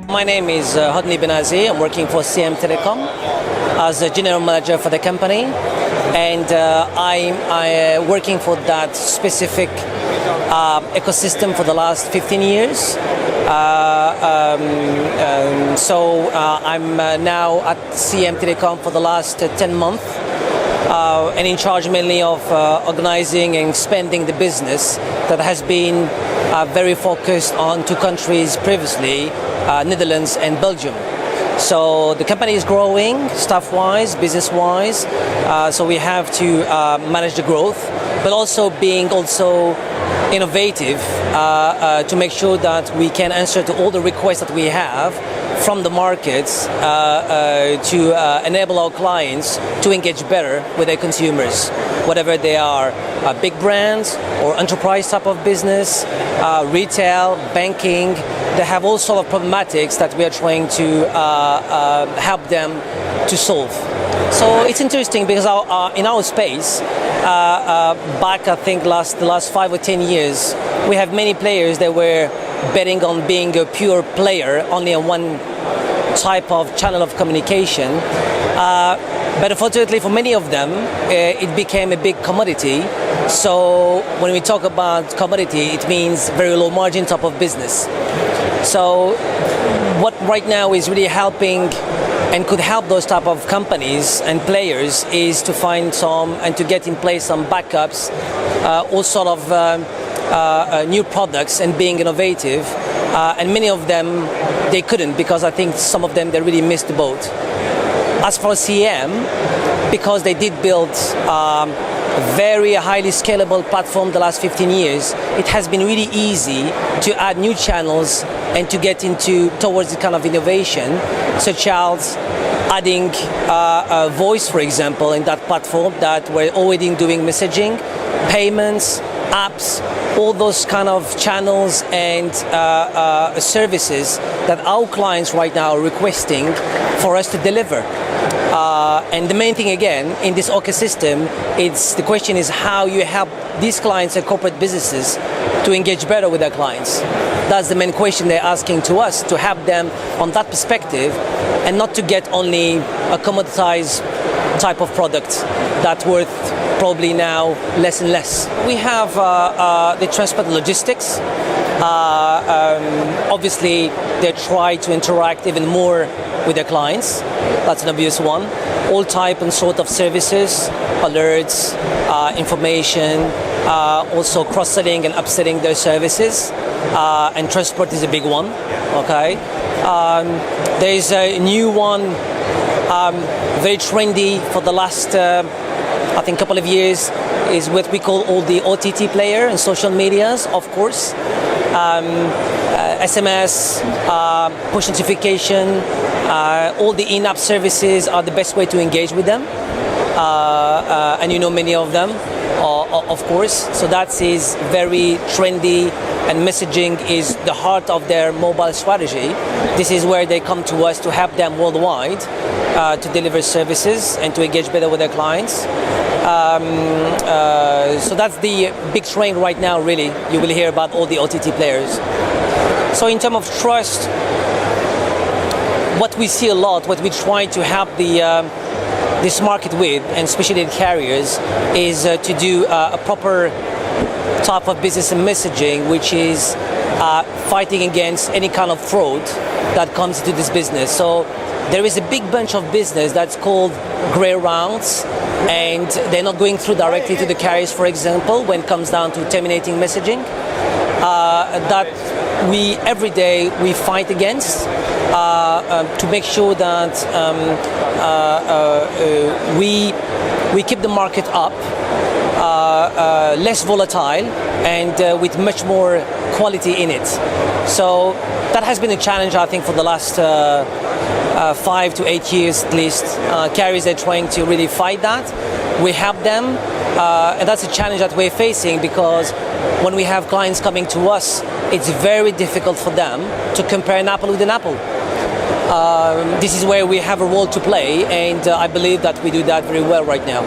My name is Hodny Benazzi. I'm working for Telecom as a general manager for the company, and I'm working for that specific ecosystem for the last 15 years. I'm now at CM.com for the last 10 months. And in charge mainly of organizing and expanding the business that has been very focused on two countries previously, Netherlands and Belgium. So the company is growing staff-wise, business-wise, so we have to manage the growth, but also being innovative to make sure that we can answer to all the requests that we have from the markets to enable our clients to engage better with their consumers, whatever they are big brands or enterprise type of business, retail, banking. They have all sort of problematics that we are trying to help them to solve. So it's interesting because in our space, back I think the last 5 or 10 years, we have many players that were betting on being a pure player only on one type of channel of communication. But unfortunately for many of them, it became a big commodity. So when we talk about commodity, it means very low margin type of business. So what right now is really helping and could help those type of companies and players is to find some and to get in place some backups, all sort of new products and being innovative. And many of them, they couldn't, because I think some of them, they really missed the boat. As for CM, because they did build a very highly scalable platform the last 15 years, it has been really easy to add new channels and to get towards the kind of innovation, such as adding voice, for example, in that platform that we're already doing messaging, payments, apps, all those kind of channels and services that our clients right now are requesting for us to deliver. And the main thing again in this ecosystem, the question is how you help these clients and corporate businesses to engage better with their clients. That's the main question they're asking to us, to help them on that perspective and not to get only a commoditized type of product that's worth probably now less and less. We have the transport and logistics. Obviously, they try to interact even more with their clients. That's an obvious one. All type and sort of services, alerts, information, also cross-selling and upselling their services. And transport is a big one. Okay. There is a new one, very trendy for the last I think couple of years, is what we call all the OTT player and social medias, of course. SMS, push notification, all the in-app services are the best way to engage with them. And you know many of them, of course. So that is very trendy, and messaging is the heart of their mobile strategy. This is where they come to us to help them worldwide to deliver services and to engage better with their clients. So that's the big trend right now, really. You will hear about all the OTT players. So in terms of trust, what we see a lot, what we try to help this market with, and especially the carriers, is to do a proper type of business and messaging, which is fighting against any kind of fraud that comes into this business. So there is a big bunch of business that's called gray rounds, and they're not going through directly to the carriers, for example, when it comes down to terminating messaging. That we every day we fight against to make sure that we keep the market up, less volatile, and with much more quality in it. So that has been a challenge, I think, for the last 5 to 8 years at least. Carriers are trying to really fight that. We help them, and that's a challenge that we're facing, because when we have clients coming to us, it's very difficult for them to compare an apple with an apple. This is where we have a role to play, and I believe that we do that very well right now.